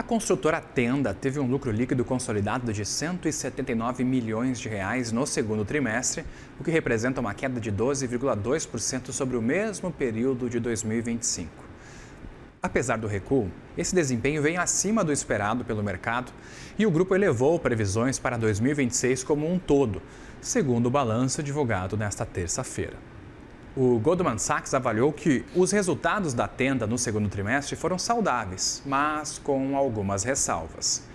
construtora Tenda teve um lucro líquido consolidado de 179 milhões de reais no segundo trimestre, o que representa uma queda de 12,2% sobre o mesmo período de 2025. Apesar do recuo, esse desempenho vem acima do esperado pelo mercado e o grupo elevou previsões para 2026 como um todo, segundo o balanço divulgado nesta terça-feira. O Goldman Sachs avaliou que os resultados da Tenda no segundo trimestre foram saudáveis, mas com algumas ressalvas.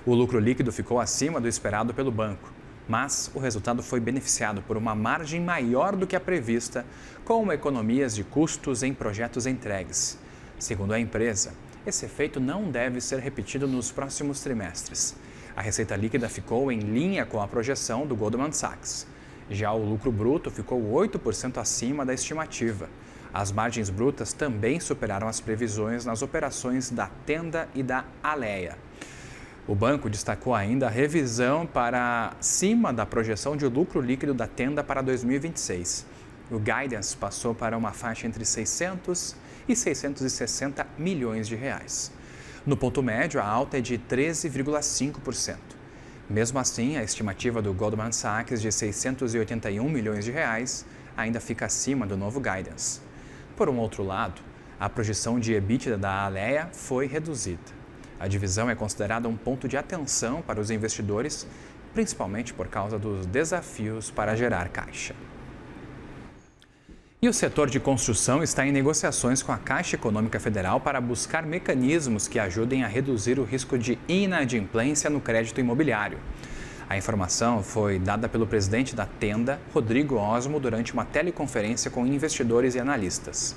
O lucro líquido ficou acima do esperado pelo banco, mas o resultado foi beneficiado por uma margem maior do que a prevista, com economias de custos em projetos entregues. Segundo a empresa, esse efeito não deve ser repetido nos próximos trimestres. A receita líquida ficou em linha com a projeção do Goldman Sachs. Já o lucro bruto ficou 8% acima da estimativa. As margens brutas também superaram as previsões nas operações da Tenda e da Alea. O banco destacou ainda a revisão para cima da projeção de lucro líquido da Tenda para 2026. O guidance passou para uma faixa entre 600 e 660 milhões de reais. No ponto médio, a alta é de 13,5%. Mesmo assim, a estimativa do Goldman Sachs de 681 milhões de reais ainda fica acima do novo guidance. Por um outro lado, a projeção de EBITDA da Alea foi reduzida. A divisão é considerada um ponto de atenção para os investidores, principalmente por causa dos desafios para gerar caixa. E o setor de construção está em negociações com a Caixa Econômica Federal para buscar mecanismos que ajudem a reduzir o risco de inadimplência no crédito imobiliário. A informação foi dada pelo presidente da Tenda, Rodrigo Osmo, durante uma teleconferência com investidores e analistas.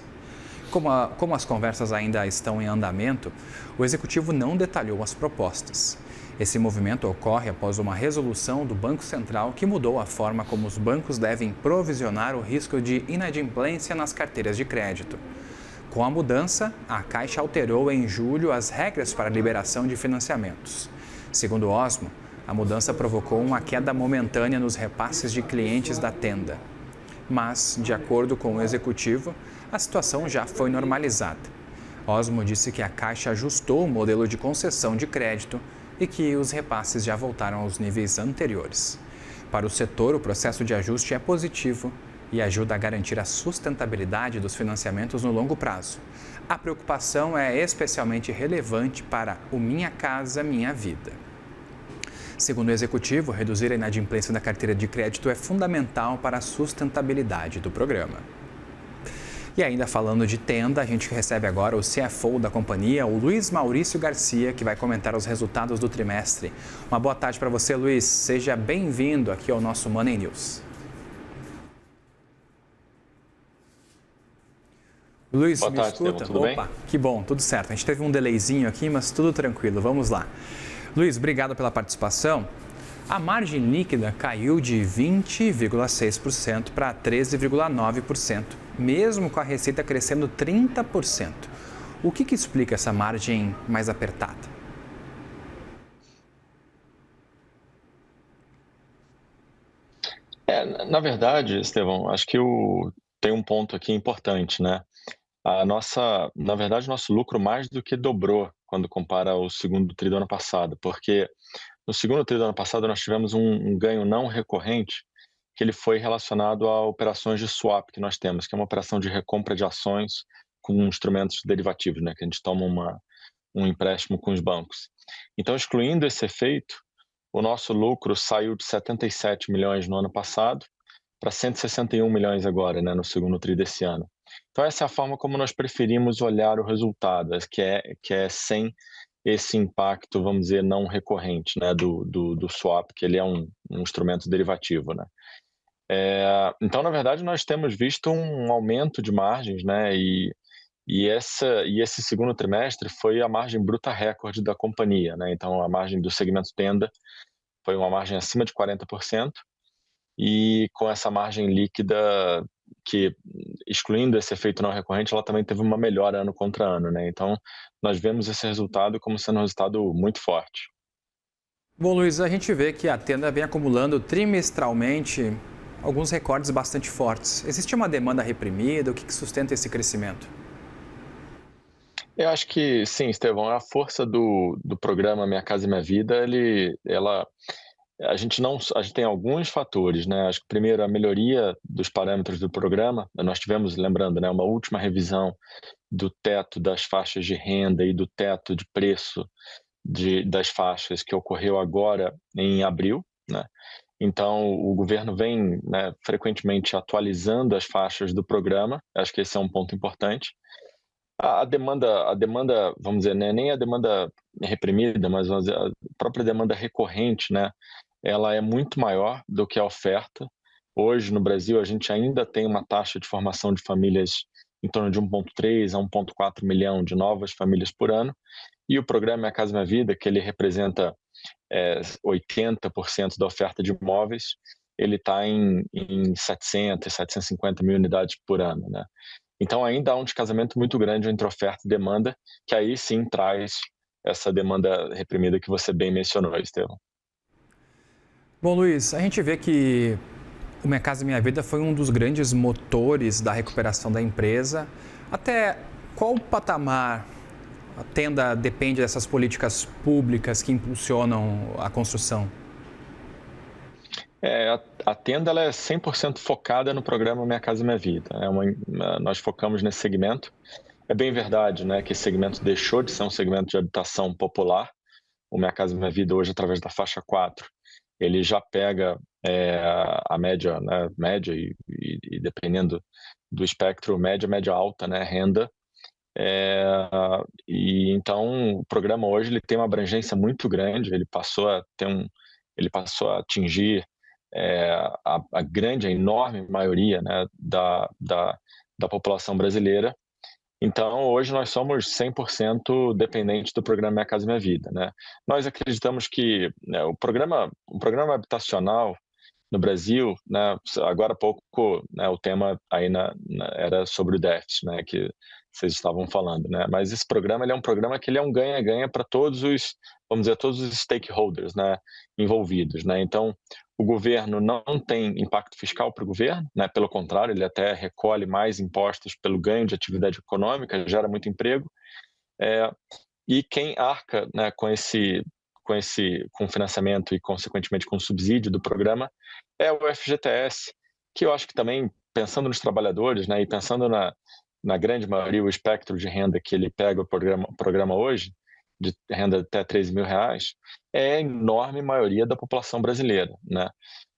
Como as conversas ainda estão em andamento, o executivo não detalhou as propostas. Esse movimento ocorre após uma resolução do Banco Central que mudou a forma como os bancos devem provisionar o risco de inadimplência nas carteiras de crédito. Com a mudança, a Caixa alterou em julho as regras para a liberação de financiamentos. Segundo Osmo, a mudança provocou uma queda momentânea nos repasses de clientes da Tenda. Mas, de acordo com o executivo, a situação já foi normalizada. Osmo disse que a Caixa ajustou o modelo de concessão de crédito e que os repasses já voltaram aos níveis anteriores. Para o setor, o processo de ajuste é positivo e ajuda a garantir a sustentabilidade dos financiamentos no longo prazo. A preocupação é especialmente relevante para o Minha Casa Minha Vida. Segundo o executivo, reduzir a inadimplência da carteira de crédito é fundamental para a sustentabilidade do programa. E ainda falando de Tenda, a gente recebe agora o CFO da companhia, o Luiz Maurício Garcia, que vai comentar os resultados do trimestre. Uma boa tarde para você, Luiz. Seja bem-vindo aqui ao nosso Money News. Luiz, boa me tarde, escuta? tudo bem? Que bom, tudo certo. A gente teve um delayzinho aqui, mas tudo tranquilo. Vamos lá. Luiz, obrigado pela participação. A margem líquida caiu de 20,6% para 13,9%, mesmo com a receita crescendo 30%. O que explica essa margem mais apertada? Na verdade, Estevão, acho que tem um ponto aqui importante, né? Na verdade, nosso lucro mais do que dobrou quando compara ao segundo tri do ano passado, porque no segundo tri do ano passado nós tivemos um ganho não recorrente, que ele foi relacionado a operações de swap que nós temos, que é uma operação de recompra de ações com instrumentos derivativos, né? Que a gente toma um empréstimo com os bancos. Então, excluindo esse efeito, o nosso lucro saiu de 77 milhões no ano passado para 161 milhões agora, né, no segundo tri desse ano. Então, essa é a forma como nós preferimos olhar o resultado, que é sem esse impacto, vamos dizer, não recorrente, né, do swap, que ele é um instrumento derivativo, né. Então, na verdade, nós temos visto um aumento de margens, né, e esse segundo trimestre foi a margem bruta recorde da companhia, né. Então, a margem do segmento Tenda foi uma margem acima de 40%, e com essa margem líquida, que excluindo esse efeito não recorrente, ela também teve uma melhora ano contra ano, né? Então, nós vemos esse resultado como sendo um resultado muito forte. Bom, Luiz, a gente vê que a Tenda vem acumulando trimestralmente alguns recordes bastante fortes. Existe uma demanda reprimida? O que sustenta esse crescimento? Eu acho que sim, Estevão, a força do programa Minha Casa Minha Vida, a gente tem alguns fatores, né, acho que primeiro a melhoria dos parâmetros do programa, nós tivemos, lembrando, né, uma última revisão do teto das faixas de renda e do teto de preço das faixas que ocorreu agora em abril, né. Então o governo vem, né, frequentemente atualizando as faixas do programa, acho que esse é um ponto importante. A demanda, vamos dizer, né, nem a demanda reprimida, mas vamos dizer, a própria demanda recorrente, né, ela é muito maior do que a oferta. Hoje, no Brasil, a gente ainda tem uma taxa de formação de famílias em torno de 1,3 a 1,4 milhão de novas famílias por ano, e o programa Minha Casa Minha Vida, que ele representa 80% da oferta de imóveis, ele está em 700, 750 mil unidades por ano, né? Então ainda há um descasamento muito grande entre oferta e demanda, que aí sim traz essa demanda reprimida que você bem mencionou, Estevão. Bom, Luiz, a gente vê que o Minha Casa Minha Vida foi um dos grandes motores da recuperação da empresa. Até qual patamar a Tenda depende dessas políticas públicas que impulsionam a construção? A Tenda ela é 100% focada no programa Minha Casa Minha Vida. Nós focamos nesse segmento. É bem verdade, né, que esse segmento deixou de ser um segmento de habitação popular. O Minha Casa Minha Vida hoje, através da faixa 4, ele já pega a média, né, média e dependendo do espectro, média alta, né, renda. E então o programa hoje ele tem uma abrangência muito grande, ele passou a atingir a grande, a enorme maioria, né, da população brasileira. Então, hoje nós somos 100% dependentes do programa Minha Casa Minha Vida, né. Nós acreditamos que, né, o programa habitacional no Brasil, né, agora há pouco, né, o tema aí era sobre o déficit, né, que vocês estavam falando, né, mas esse programa ele é um programa que ele é um ganha-ganha para todos os, vamos dizer, todos os stakeholders, né, envolvidos, né. Então, o governo não tem impacto fiscal para o governo, né, pelo contrário, ele até recolhe mais impostos pelo ganho de atividade econômica, gera muito emprego, eh, e quem arca, né, com financiamento e consequentemente com subsídio do programa é o FGTS, que eu acho que também pensando nos trabalhadores, né, e pensando na grande maioria o espectro de renda que ele pega o programa hoje, de renda até R$ 13.000, é a enorme maioria da população brasileira, né.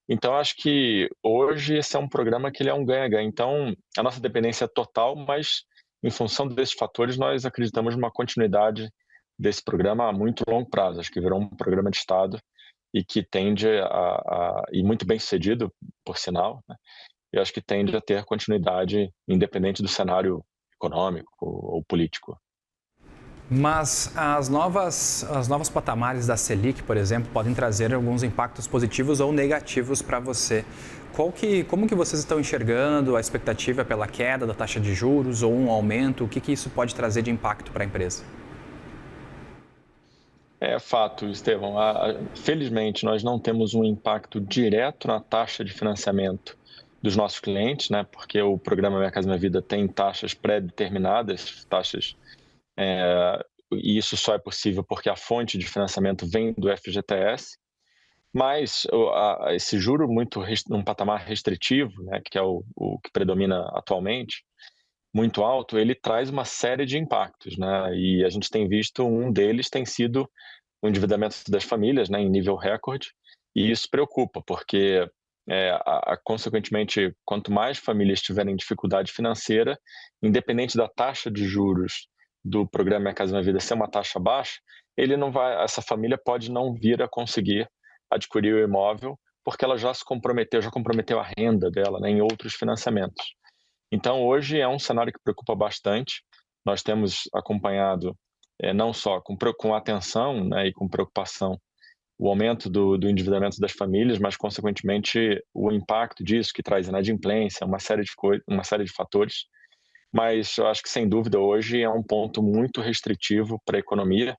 Então acho que hoje esse é um programa que ele é um ganha-ganha. Então a nossa dependência é total, mas em função desses fatores nós acreditamos numa continuidade desse programa a muito longo prazo. Acho que virou um programa de Estado e que tende e muito bem sucedido, por sinal, né, e acho que tende a ter continuidade independente do cenário econômico ou político. Mas as novas patamares da Selic, por exemplo, podem trazer alguns impactos positivos ou negativos para você. Como que vocês estão enxergando a expectativa pela queda da taxa de juros ou um aumento? O que isso pode trazer de impacto para a empresa? É fato, Estevão. Felizmente, nós não temos um impacto direto na taxa de financiamento dos nossos clientes, né? Porque o programa Minha Casa Minha Vida tem taxas pré-determinadas, e isso só é possível porque a fonte de financiamento vem do FGTS. Mas esse juro num patamar restritivo, né, que é o que predomina atualmente, muito alto, ele traz uma série de impactos, né? E a gente tem visto um deles tem sido o endividamento das famílias, né, em nível recorde, e isso preocupa, porque consequentemente, quanto mais famílias tiverem dificuldade financeira, independente da taxa de juros do programa Minha Casa Minha Vida ser uma taxa baixa, essa família pode não vir a conseguir adquirir o imóvel, porque ela já comprometeu a renda dela, né, em outros financiamentos. Então, hoje é um cenário que preocupa bastante. Nós temos acompanhado, não só com atenção, né, e com preocupação, o aumento do endividamento das famílias, mas, consequentemente, o impacto disso, que traz inadimplência, uma série de fatores. Mas eu acho que, sem dúvida, hoje é um ponto muito restritivo para a economia.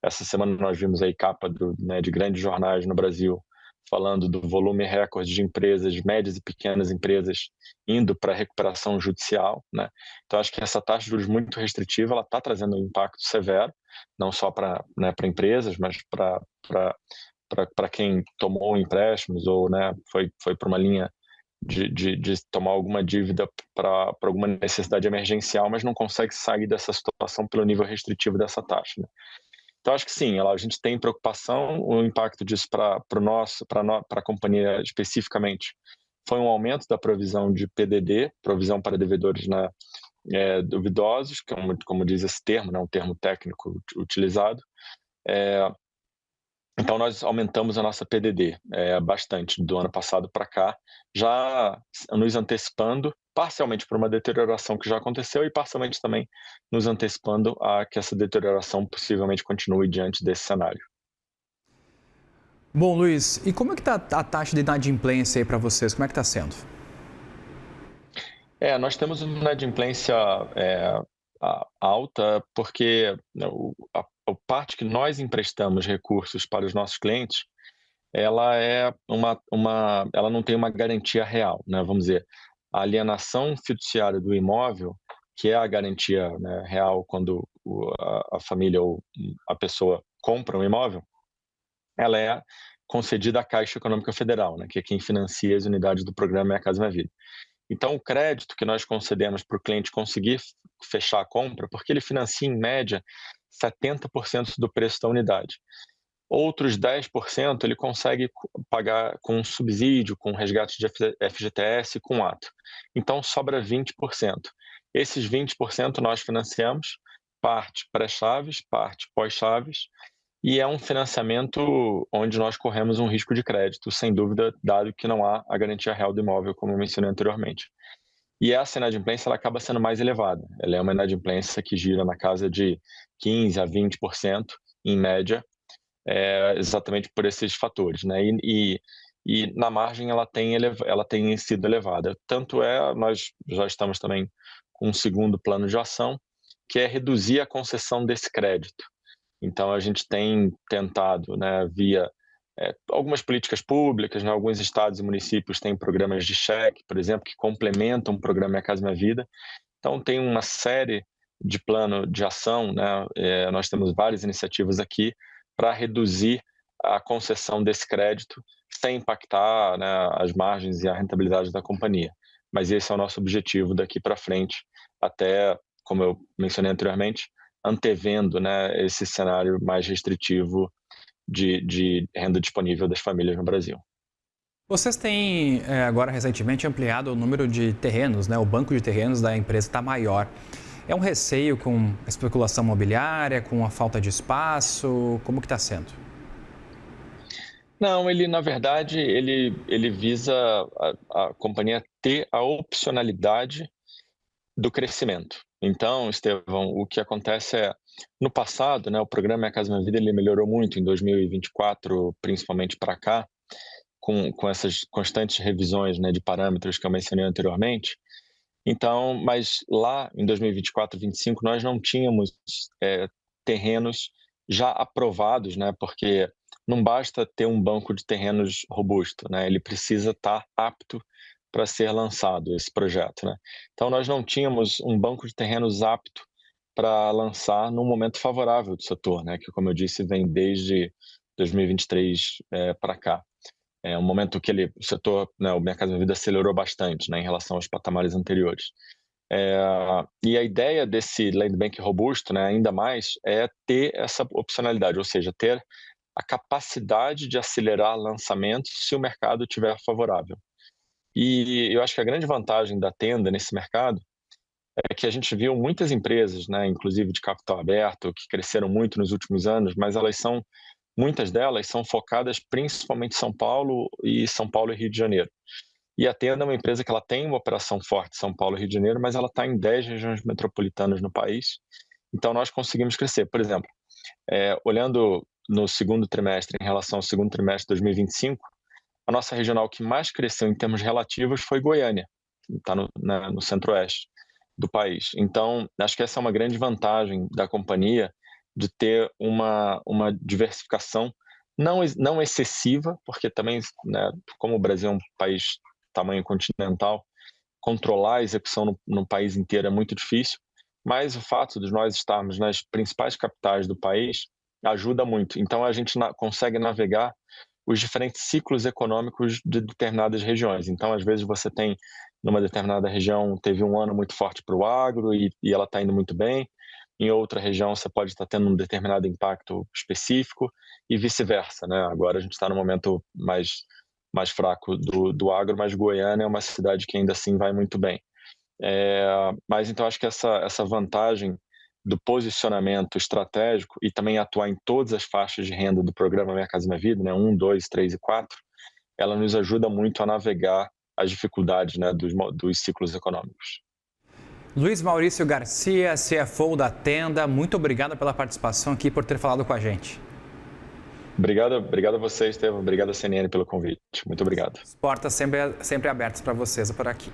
Essa semana nós vimos aí capa né, de grandes jornais no Brasil falando do volume recorde de empresas, médias e pequenas empresas, indo para a recuperação judicial, né? Então, acho que essa taxa de juros muito restritiva, ela está trazendo um impacto severo, não só para, né, para empresas, mas para quem tomou empréstimos ou, né, foi para uma linha de tomar alguma dívida para alguma necessidade emergencial, mas não consegue sair dessa situação pelo nível restritivo dessa taxa, né? Então, acho que sim, a gente tem preocupação, o impacto disso para a companhia especificamente foi um aumento da provisão de PDD, provisão para devedores, né, duvidosos, como diz esse termo, né, um termo técnico utilizado. Então, nós aumentamos a nossa PDD bastante do ano passado para cá, já nos antecipando, parcialmente por uma deterioração que já aconteceu e parcialmente também nos antecipando a que essa deterioração possivelmente continue diante desse cenário. Bom, Luiz, e como é que está a taxa de inadimplência aí para vocês? Como é que está sendo? Nós temos uma inadimplência alta porque, né, a parte que nós emprestamos recursos para os nossos clientes, ela ela não tem uma garantia real, né? Vamos dizer, a alienação fiduciária do imóvel, que é a garantia, né, real quando a família ou a pessoa compra um imóvel, ela é concedida à Caixa Econômica Federal, né, que é quem financia as unidades do programa Minha Casa Minha Vida. Então, o crédito que nós concedemos para o cliente conseguir fechar a compra, porque ele financia, em média, 70% do preço da unidade. Outros 10% ele consegue pagar com subsídio, com resgate de FGTS, com ato. Então, sobra 20%. Esses 20% nós financiamos, parte pré-chaves, parte pós-chaves, e é um financiamento onde nós corremos um risco de crédito, sem dúvida, dado que não há a garantia real do imóvel, como eu mencionei anteriormente. E essa inadimplência ela acaba sendo mais elevada. Ela é uma inadimplência que gira na casa de 15% a 20%, em média, exatamente por esses fatores, né? E na margem ela tem sido elevada. Tanto nós já estamos também com um segundo plano de ação, que é reduzir a concessão desse crédito. Então, a gente tem tentado, né, via algumas políticas públicas, né, alguns estados e municípios têm programas de cheque, por exemplo, que complementam o programa Minha Casa Minha Vida. Então, tem uma série de plano de ação, né, nós temos várias iniciativas aqui para reduzir a concessão desse crédito sem impactar, né, as margens e a rentabilidade da companhia. Mas esse é o nosso objetivo daqui para frente, até, como eu mencionei anteriormente, antevendo, né, esse cenário mais restritivo de renda disponível das famílias no Brasil. Vocês têm agora recentemente ampliado o número de terrenos, né? O banco de terrenos da empresa está maior. É um receio com a especulação imobiliária, com a falta de espaço? Como que está sendo? Não, ele na verdade ele visa a companhia ter a opcionalidade do crescimento. Então, Estevão, o que acontece no passado, né, o programa Minha Casa Minha Vida ele melhorou muito em 2024, principalmente para cá, com essas constantes revisões, né, de parâmetros que eu mencionei anteriormente. Então, mas lá em 2024, 2025, nós não tínhamos terrenos já aprovados, né, porque não basta ter um banco de terrenos robusto, né, ele precisa estar apto para ser lançado, esse projeto, né. Então, nós não tínhamos um banco de terrenos apto para lançar num momento favorável do setor, né, que, como eu disse, vem desde 2023 para cá. É um momento que o setor, né, o Minha Casa Minha Vida acelerou bastante, né, em relação aos patamares anteriores. E a ideia desse land bank robusto, né, ainda mais, é ter essa opcionalidade, ou seja, ter a capacidade de acelerar lançamentos se o mercado estiver favorável. E eu acho que a grande vantagem da Tenda nesse mercado é que a gente viu muitas empresas, né, inclusive de capital aberto, que cresceram muito nos últimos anos, mas muitas delas são focadas principalmente em São Paulo e Rio de Janeiro. E a Tenda é uma empresa que ela tem uma operação forte em São Paulo e Rio de Janeiro, mas ela está em 10 regiões metropolitanas no país. Então, nós conseguimos crescer. Por exemplo, olhando no segundo trimestre em relação ao segundo trimestre de 2025, a nossa regional que mais cresceu em termos relativos foi Goiânia, que está no centro-oeste do país. Então, acho que essa é uma grande vantagem da companhia de ter uma diversificação não excessiva, porque também, né, como o Brasil é um país tamanho continental, controlar a execução no país inteiro é muito difícil, mas o fato de nós estarmos nas principais capitais do país ajuda muito. Então a gente consegue navegar os diferentes ciclos econômicos de determinadas regiões. Então, às vezes, você tem, numa determinada região, teve um ano muito forte para o agro e ela está indo muito bem. Em outra região, você pode estar tendo um determinado impacto específico e vice-versa, né? Agora a gente está no momento mais fraco do agro, mas Goiânia é uma cidade que ainda assim vai muito bem. Mas então acho que essa vantagem do posicionamento estratégico e também atuar em todas as faixas de renda do programa Minha Casa Minha Vida, né, 1, 2, 3 e 4, ela nos ajuda muito a navegar as dificuldades, né, dos ciclos econômicos. Luiz Maurício Garcia, CFO da Tenda, muito obrigado pela participação aqui, por ter falado com a gente. Obrigado a você, Estevão. Obrigado a CNN pelo convite. Muito obrigado. As portas sempre abertas para vocês por aqui.